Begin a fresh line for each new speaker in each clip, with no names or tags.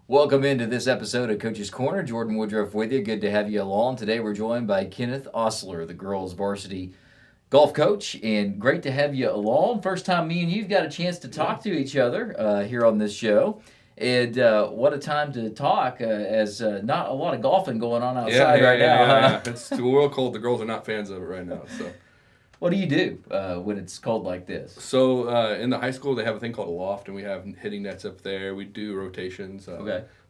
Welcome into this episode of Coach's Corner. Jordan Woodruff with you. Good to have you along. Today we're joined by Kenneth Ostler, the girls varsity golf coach, and great to have you along. First time me and you've got a chance to talk to each other here on this show. And what a time to talk, as not a lot of golfing going on outside right now.
Yeah. It's too real cold. The girls are not fans of it right now.
What do you do when it's cold like this?
So in the high school, they have a thing called a loft, and we have hitting nets up there. We do rotations,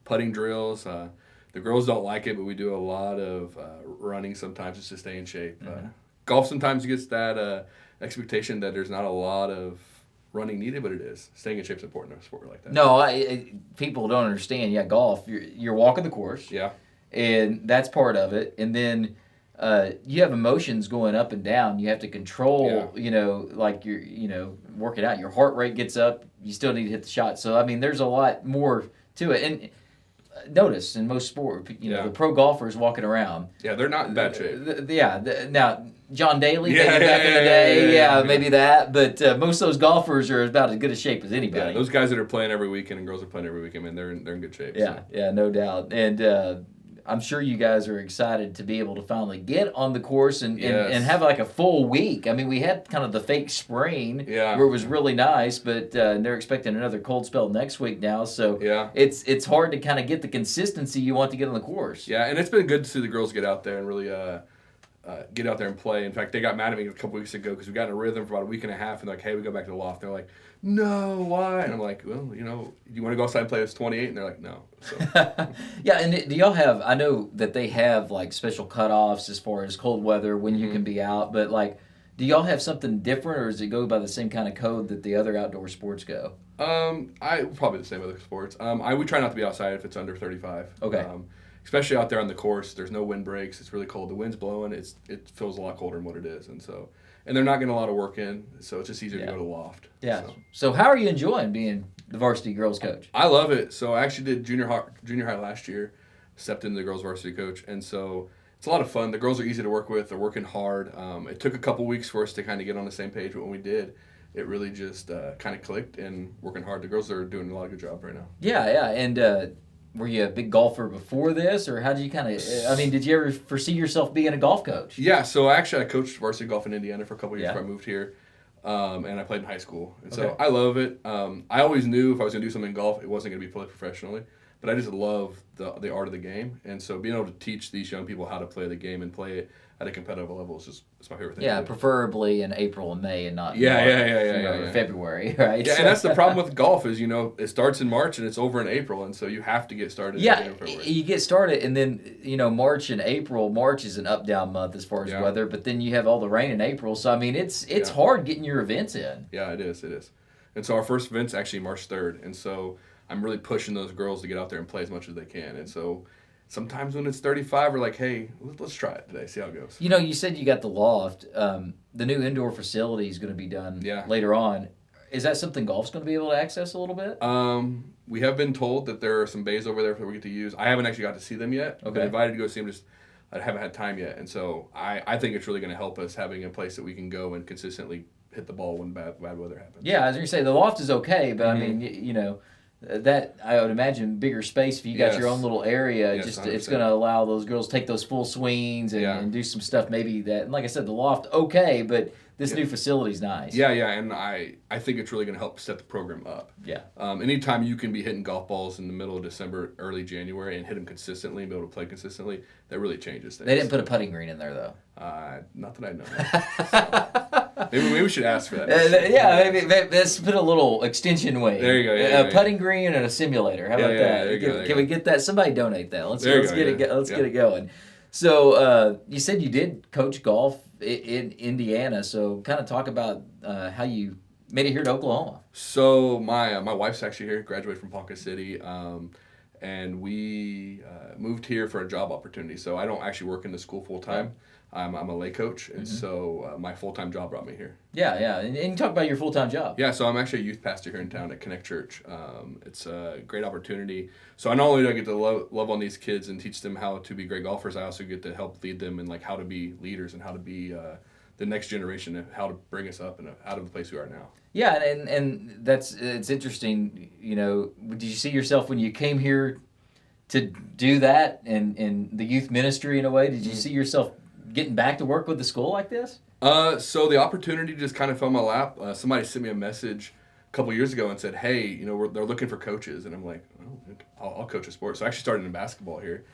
putting drills. The girls don't like it, but we do a lot of running sometimes just to stay in shape. Golf sometimes gets that expectation that there's not a lot of running needed, but it is. Staying in shape is important in a sport like that.
No, people don't understand. Yeah, golf, you're walking the course.
Yeah.
And that's part of it. And then you have emotions going up and down. You have to control, like work it out. Your heart rate gets up. You still need to hit the shot. So, I mean, there's a lot more to it. And notice in most sport, the pro golfers walking around.
Yeah, they're not in bad shape.
Now, John Daly, back in the day, maybe that. But most of those golfers are about as good a shape as anybody.
Yeah, those guys that are playing every weekend and girls are playing every weekend, man, they're in good shape.
Yeah, no doubt. And I'm sure you guys are excited to be able to finally get on the course and have like a full week. I mean, we had kind of the fake sprain where it was really nice, but they're expecting another cold spell next week now. So it's hard to kind of get the consistency you want to get on the course.
Yeah, and it's been good to see the girls get out there and really get out there and play. In fact, they got mad at me a couple weeks ago because we got in a rhythm for about a week and a half, and they're like, hey, we go back to the loft. They're like, no, why? And I'm like, well, you want to go outside and play this 28? And they're like, no. So.
Yeah, and do y'all have, I know that they have like special cutoffs as far as cold weather when you can be out, but like, do y'all have something different, or does it go by the same kind of code that the other outdoor sports go?
I probably the same other sports. We try not to be outside if it's under 35.
Okay.
Especially out there on the course, there's no wind breaks. It's really cold. The wind's blowing. It feels a lot colder than what it is, and they're not getting a lot of work in, so it's just easier to go to the loft.
Yeah. So how are you enjoying being the varsity girls coach?
I love it. So I actually did junior high last year, stepped into the girls varsity coach, and so it's a lot of fun. The girls are easy to work with. They're working hard. It took a couple weeks for us to kind of get on the same page, but when we did, it really just kind of clicked and working hard. The girls are doing a lot of good job right now.
Yeah, and were you a big golfer before this, or how did you did you ever foresee yourself being a golf coach?
Yeah, so actually I coached varsity golf in Indiana for a couple of years before I moved here, and I played in high school. And so I love it. I always knew if I was going to do something in golf, it wasn't going to be played professionally, but I just love the art of the game. And so being able to teach these young people how to play the game and play it at a competitive level is just my favorite thing.
Yeah, preferably in April and May and not February, right?
Yeah, and that's the problem with golf is, it starts in March and it's over in April, and so you have to get started in February.
You get started, and then, March and April, March is an up-down month as far as weather, but then you have all the rain in April, so, I mean, it's hard getting your events in.
Yeah, it is. And so our first event's actually March 3rd, and so I'm really pushing those girls to get out there and play as much as they can, and so sometimes when it's 35, we're like, hey, let's try it today, see how it goes.
You said you got the loft. The new indoor facility is going to be done later on. Is that something golf's going to be able to access a little bit?
We have been told that there are some bays over there that we get to use. I haven't actually got to see them yet. I've been invited to go see them, just I haven't had time yet. And so I think it's really going to help us having a place that we can go and consistently hit the ball when bad weather happens.
Yeah, as you say, the loft is okay, but I mean, that I would imagine bigger space if you got your own little area.
Yes,
just it's going to allow those girls to take those full swings and do some stuff maybe that. And like I said, the loft okay, but this new facility's nice.
Yeah, and I think it's really going to help set the program up.
Yeah.
Anytime you can be hitting golf balls in the middle of December, early January, and hit them consistently and be able to play consistently, that really changes things.
They didn't put a putting green in there though.
Not that I know. Maybe we should ask for that.
Maybe let's put a little extension wing.
There you go.
A putting green and a simulator. How about that?
There you go.
Can we get that? Somebody donate that. Let's get it going. So you said you did coach golf in Indiana. So kind of talk about how you made it here to Oklahoma.
So my wife's actually here. Graduated from Ponca City. And we moved here for a job opportunity. So I don't actually work in the school full time. I'm a lay coach, and so my full-time job brought me here.
Yeah. And you talk about your full-time job.
Yeah, so I'm actually a youth pastor here in town at Connect Church. It's a great opportunity. So not only do I get to love on these kids and teach them how to be great golfers, I also get to help lead them in like how to be leaders and how to be the next generation of how to bring us up and out of the place we are now.
Yeah, and it's interesting. You know, did you see yourself when you came here to do that and the youth ministry in a way? Did you see yourself getting back to work with the school like this?
So the opportunity just kind of fell in my lap. Somebody sent me a message a couple years ago and said, "Hey, you know, they're looking for coaches," and I'm like, "Oh, I'll coach a sport." So I actually started in basketball here,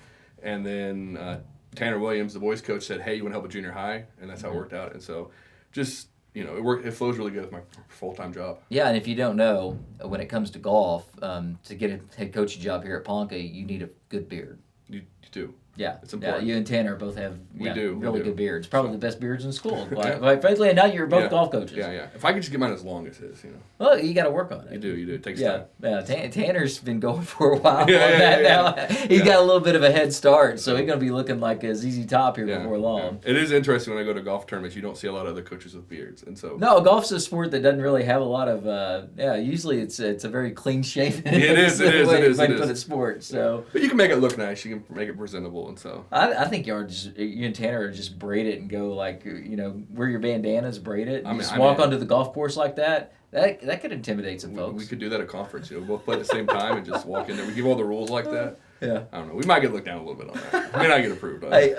and then Tanner Williams, the boys coach, said, "Hey, you want to help with junior high?" And that's how it worked out. And so, just it flows really good with my full-time job.
Yeah, and if you don't know, when it comes to golf, to get a head coaching job here at Ponca, you need a good beard.
You do.
Yeah,
it's important.
You and Tanner both have really good beards. Probably the best beards in school. Quite frankly, and now you're both golf coaches.
Yeah. If I could just get mine as long as his,
Well, you got to work on it.
You do. It takes time.
Yeah, Tanner's been going for a while on that now. He's got a little bit of a head start, so he's going to be looking like a ZZ Top here before long.
It is interesting when I go to golf tournaments, you don't see a lot of other coaches with beards. And so
no, golf's a sport that doesn't really have a lot of, usually it's a very clean-shaven
It is.
Sport. So.
But you can make it look nice. You can make it presentable. And so.
I think you and Tanner are just braid it and go like, wear your bandanas, braid it, and walk onto the golf course like that. That could intimidate some folks.
We could do that at conference. We both play at the same time and just walk in there. We give all the rules like that.
Yeah.
I don't know. We might get looked down a little bit on that. We may not get approved.
Hey,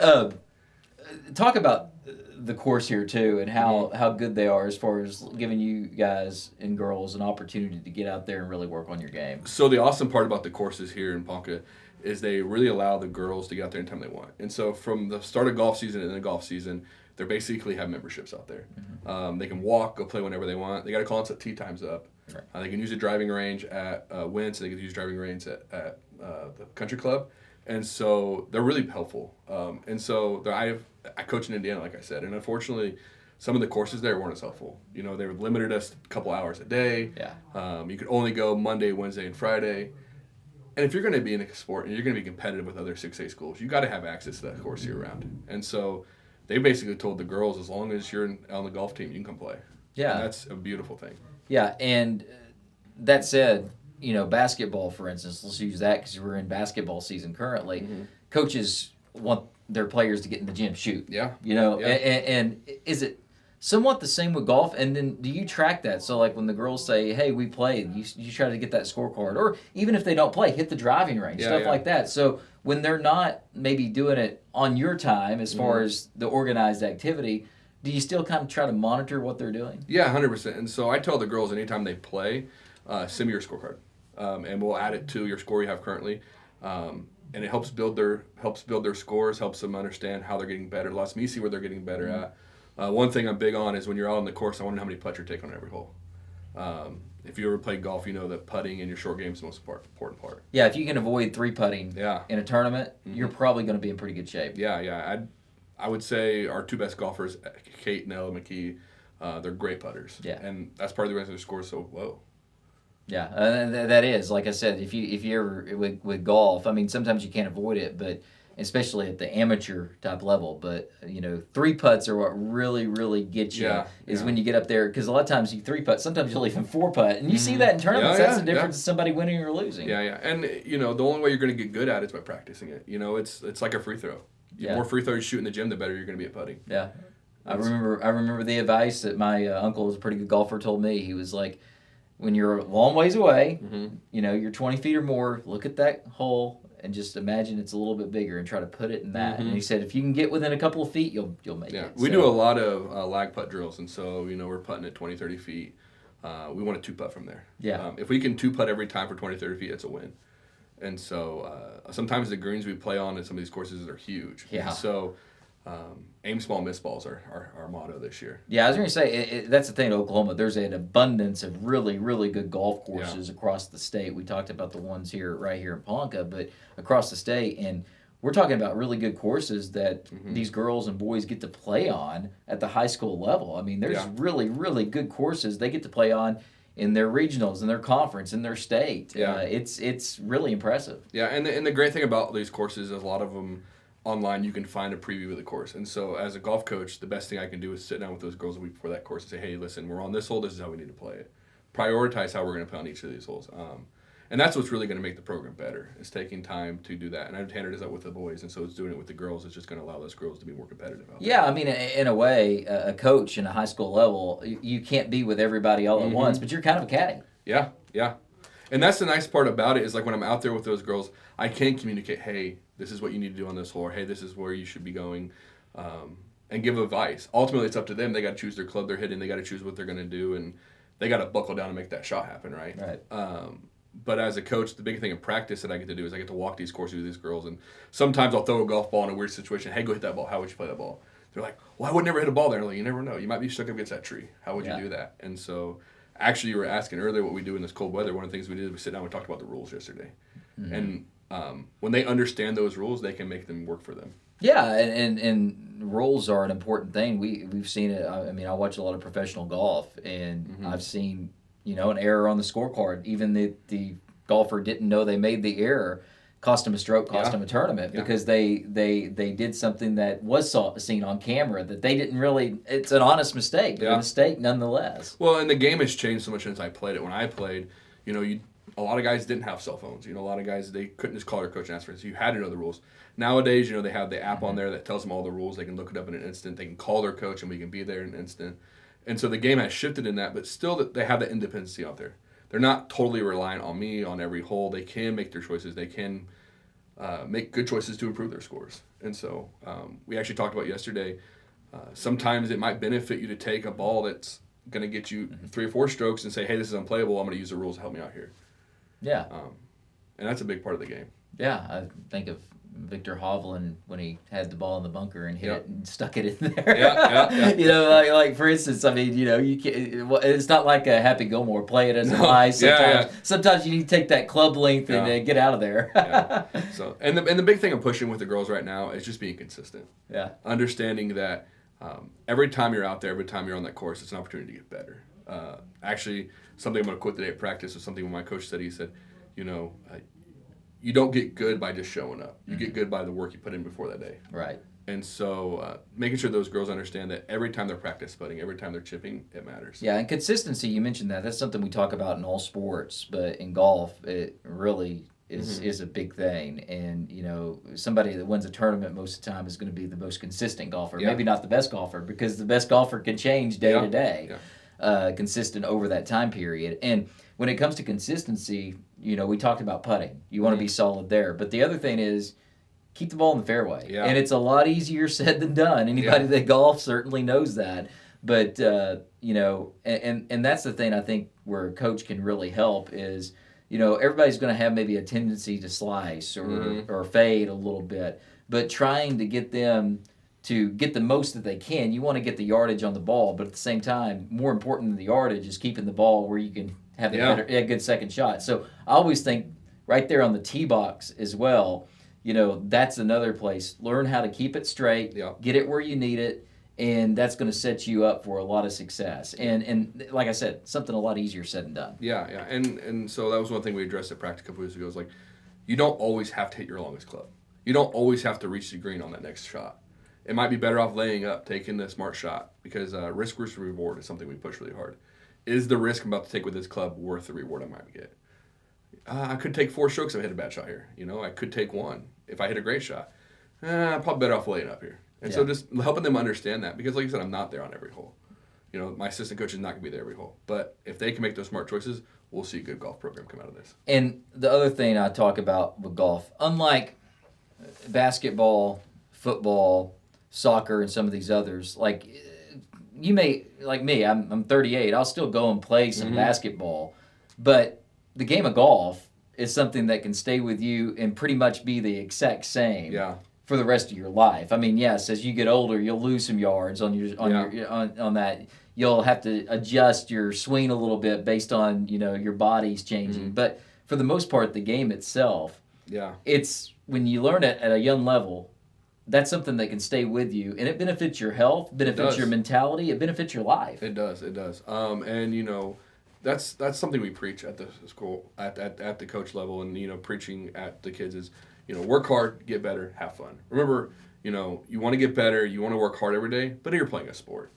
talk about the course here too, and how good they are as far as giving you guys and girls an opportunity to get out there and really work on your game.
So the awesome part about the courses here in Ponca is they really allow the girls to get out there anytime they want. And so from the start of golf season and the golf season, they basically have memberships out there. They can walk, go play whenever they want. They got to call and set tee times up. Right. They can use the driving range at Wentz. They can use driving range at the country club. And so they're really helpful. And so I coach in Indiana, like I said. And unfortunately, some of the courses there weren't as helpful. They limited us a couple hours a day.
Yeah.
You could only go Monday, Wednesday, and Friday. And if you're going to be in a sport and you're going to be competitive with other 6A schools, you got to have access to that course year-round. And so they basically told the girls, as long as you're on the golf team, you can come play.
Yeah.
And that's a beautiful thing.
Yeah, and that said, basketball, for instance, let's use that because we're in basketball season currently. Coaches want their players to get in the gym, shoot.
Yeah.
And is it somewhat the same with golf? And then do you track that? So like when the girls say, hey, we played, you try to get that scorecard. Or even if they don't play, hit the driving range, stuff like that. So when they're not maybe doing it on your time as far as the organized activity, do you still kind of try to monitor what they're doing?
Yeah, 100%. And so I tell the girls anytime they play, send me your scorecard. And we'll add it to your score you have currently. And it helps build their scores, helps them understand how they're getting better, lets me see where they're getting better at. One thing I'm big on is when you're out on the course, I want to know how many putts you're taking on every hole. If you ever played golf, you know that putting in your short game is the most important part.
Yeah, if you can avoid 3 putting in a tournament, you're probably going to be in pretty good shape.
Yeah. I would say our 2 best golfers, Kate and Ella McKee, they're great putters. Yeah. And that's part of the reason their score is so low.
Yeah, that is. Like I said, if you ever, with golf, I mean, sometimes you can't avoid it, but especially at the amateur type level. But 3 putts are what really, really get you when you get up there. Because a lot of times you 3 putt, sometimes you'll even 4 putt, and you see that in tournaments. That's the difference of somebody winning or losing.
Yeah. And the only way you're going to get good at it is by practicing it. It's like a free throw. The more free throws you shoot in the gym, the better you're going to be at putting.
Yeah, I remember the advice that my uncle, was a pretty good golfer, told me. He was like, when you're a long ways away, you're 20 feet or more, look at that hole and just imagine it's a little bit bigger and try to put it in that. And he said, if you can get within a couple of feet, you'll make it.
Yeah, we do a lot of lag putt drills, and so we're putting at 20, 30 feet. We want to 2-putt from there. Yeah. If we can 2-putt every time for 20, 30 feet, it's a win. And so sometimes the greens we play on in some of these courses are huge. Yeah. And so aim small, miss balls are our motto this year.
Yeah, I was going to say, that's the thing in Oklahoma. There's an abundance of really, really good golf courses across the state. We talked about the ones right here in Ponca, but across the state. And we're talking about really good courses that these girls and boys get to play on at the high school level. I mean, there's really, really good courses they get to play on in their regionals, in their conference, in their state. Yeah. It's really impressive.
Yeah, and the great thing about these courses is a lot of them online you can find a preview of the course. And so as a golf coach, the best thing I can do is sit down with those girls a week before that course and say, hey, listen, we're on this hole, this is how we need to play it. Prioritize how we're going to play on each of these holes. And that's what's really going to make the program better, is taking time to do that. And I know Tanner does that with the boys, and so it's doing it with the girls. It's just going to allow those girls to be more competitive out there.
Yeah, I mean, in a way, a coach in a high school level, you can't be with everybody all at once, but you're kind of a caddy.
Yeah, yeah. And that's the nice part about it, is like when I'm out there with those girls, I can communicate, hey, this is what you need to do on this hole, or hey, this is where you should be going, and give advice. Ultimately, it's up to them. They got to choose their club they're hitting. They got to choose what they're going to do, and they got to buckle down and make that shot happen, right?
Right.
But as a coach, the big thing in practice that I get to do is I get to walk these courses with these girls, and sometimes I'll throw a golf ball in a weird situation. Hey, go hit that ball. How would you play that ball? They're like, well, I would never hit a ball there. I'm like, you never know. You might be stuck up against that tree. How would you do that? And so, actually, you were asking earlier what we do in this cold weather. One of the things we did is we sit down and we talked about the rules yesterday. And when they understand those rules, they can make them work for them.
Yeah, and rules are an important thing. We've seen it. I mean, I watch a lot of professional golf, and I've seen, an error on the scorecard. Even the golfer didn't know they made the error, cost them a stroke, cost them a tournament, because they did something that was seen on camera that they didn't really. It's an honest mistake, but a mistake nonetheless.
Well, and the game has changed so much since I played it. When I played, a lot of guys didn't have cell phones. A lot of guys, they couldn't just call their coach and ask for it. So you had to know the rules. Nowadays, they have the app on there that tells them all the rules. They can look it up in an instant. They can call their coach, and we can be there in an instant. And so the game has shifted in that, but still they have that independency out there. They're not totally reliant on me on every hole. They can make their choices. They can make good choices to improve their scores. And so we actually talked about yesterday, sometimes it might benefit you to take a ball that's going to get you 3 or 4 strokes and say, hey, this is unplayable. I'm going to use the rules to help me out here.
Yeah.
And that's a big part of the game.
Yeah, I think of Victor Hovland when he had the ball in the bunker and hit it and stuck it in there.
Yeah.
Like for instance, I mean, you can't. It's not like a Happy Gilmore play it as a high. Sometimes you need to take that club length and get out of there.
So and the big thing I'm pushing with the girls right now is just being consistent.
Yeah.
Understanding that every time you're out there, every time you're on that course, it's an opportunity to get better. Actually, something I'm going to quote today at practice was something my coach said. He said, you don't get good by just showing up. You get good by the work you put in before that day.
Right.
And so making sure those girls understand that every time they're practice putting, every time they're chipping, it matters.
Yeah, and consistency, you mentioned that. That's something we talk about in all sports, but in golf, it really is a big thing. And, somebody that wins a tournament most of the time is going to be the most consistent golfer. Yeah. Maybe not the best golfer, because the best golfer can change day to day. Yeah. Consistent over that time period. And when it comes to consistency, we talked about putting. You want to be solid there. But the other thing is keep the ball in the fairway. Yeah. And it's a lot easier said than done. Anybody that golfs certainly knows that. But, and that's the thing I think where a coach can really help is, everybody's going to have maybe a tendency to slice or fade a little bit. But trying to get them to get the most that they can, you want to get the yardage on the ball. But at the same time, more important than the yardage is keeping the ball where you can have a good second shot. So I always think right there on the tee box as well, that's another place. Learn how to keep it straight, get it where you need it, and that's going to set you up for a lot of success. And like I said, something a lot easier said than done.
Yeah. And so that was one thing we addressed at practice a couple weeks ago. Is like, you don't always have to hit your longest club. You don't always have to reach the green on that next shot. It might be better off laying up, taking the smart shot, because risk versus reward is something we push really hard. Is the risk I'm about to take with this club worth the reward I might get? I could take 4 strokes if I hit a bad shot here. I could take 1 if I hit a great shot. I'm probably better off laying up here. And so just helping them understand that, because like you said, I'm not there on every hole. My assistant coach is not going to be there every hole. But if they can make those smart choices, we'll see a good golf program come out of this.
And the other thing I talk about with golf, unlike basketball, football, soccer, and some of these others, like you may, like me, I'm 38, I'll still go and play some basketball, but the game of golf is something that can stay with you and pretty much be the exact same for the rest of your life. I mean, yes, as you get older, you'll lose some yards on that. You'll have to adjust your swing a little bit based on, your body's changing. But for the most part, the game itself, it's when you learn it at a young level, that's something that can stay with you, and it benefits your health, benefits your mentality, it benefits your life.
It does. And that's something we preach at the school, at the coach level, and preaching at the kids is, work hard, get better, have fun. Remember, you want to get better, you want to work hard every day, but you're playing a sport.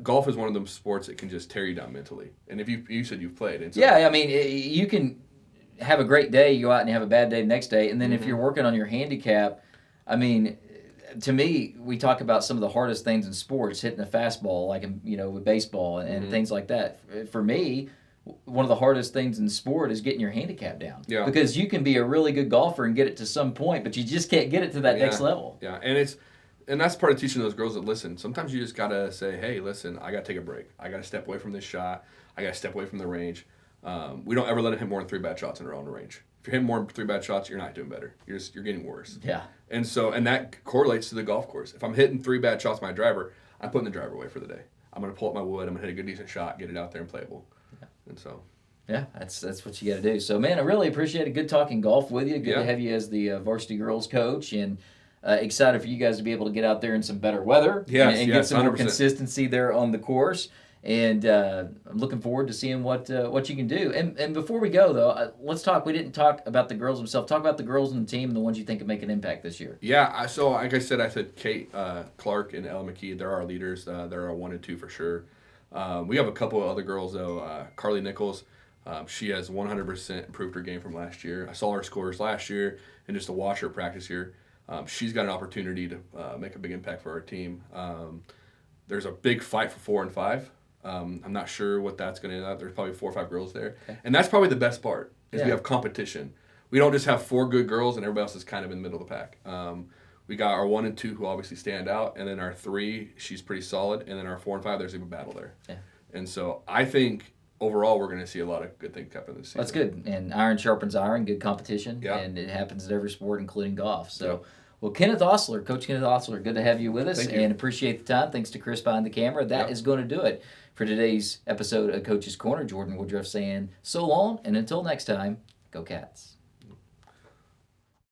Golf is one of those sports that can just tear you down mentally. And if you said you've played, and so,
I mean, you can have a great day, you go out and you have a bad day the next day. And then if you're working on your handicap, I mean, to me, we talk about some of the hardest things in sports, hitting a fastball, like, with baseball and things like that. For me, one of the hardest things in sport is getting your handicap down.
Yeah.
Because you can be a really good golfer and get it to some point, but you just can't get it to that next level.
Yeah, and that's part of teaching those girls that listen. Sometimes you just got to say, hey, listen, I got to take a break. I got to step away from this shot. I got to step away from the range. We don't ever let them hit more than 3 bad shots in a row on the range. If you're hitting more than 3 bad shots, you're not doing better. You're getting worse.
Yeah.
And that correlates to the golf course. If I'm hitting 3 bad shots with my driver, I'm putting the driver away for the day. I'm going to pull up my wood. I'm going to hit a good, decent shot, get it out there and playable. Yeah. And so...
Yeah, that's what you got to do. So, man, I really appreciate it. Good talking golf with you. Good to have you as the varsity girls coach, and excited for you guys to be able to get out there in some better weather and get some 100%. More consistency there on the course. And I'm looking forward to seeing what you can do. And before we go, though, let's talk. We didn't talk about the girls themselves. Talk about the girls in the team and the ones you think can make an impact this year.
Yeah, so like I said Kate Clark and Ella McKee. They're our leaders. They're our 1 and 2 for sure. We have a couple of other girls, though. Carly Nichols. She has 100% improved her game from last year. I saw her scores last year, and just to watch her practice here, she's got an opportunity to make a big impact for our team. There's a big fight for 4 and 5. I'm not sure what that's going to end up. There's probably 4 or 5 girls there. Okay. And that's probably the best part, is we have competition. We don't just have 4 good girls and everybody else is kind of in the middle of the pack. We got our 1 and 2 who obviously stand out, and then our 3, she's pretty solid, and then our 4 and 5, there's even a battle there. Yeah. And so I think... overall, we're going to see a lot of good things happen this season.
That's good. And iron sharpens iron, good competition. Yeah. And it happens at every sport, including golf. So, well, Kenneth Ostler, Coach Kenneth Ostler, good to have you with us.
Thank you.
And appreciate the time. Thanks to Chris behind the camera. That is going to do it for today's episode of Coach's Corner. Jordan Woodruff saying so long, and until next time, go Cats.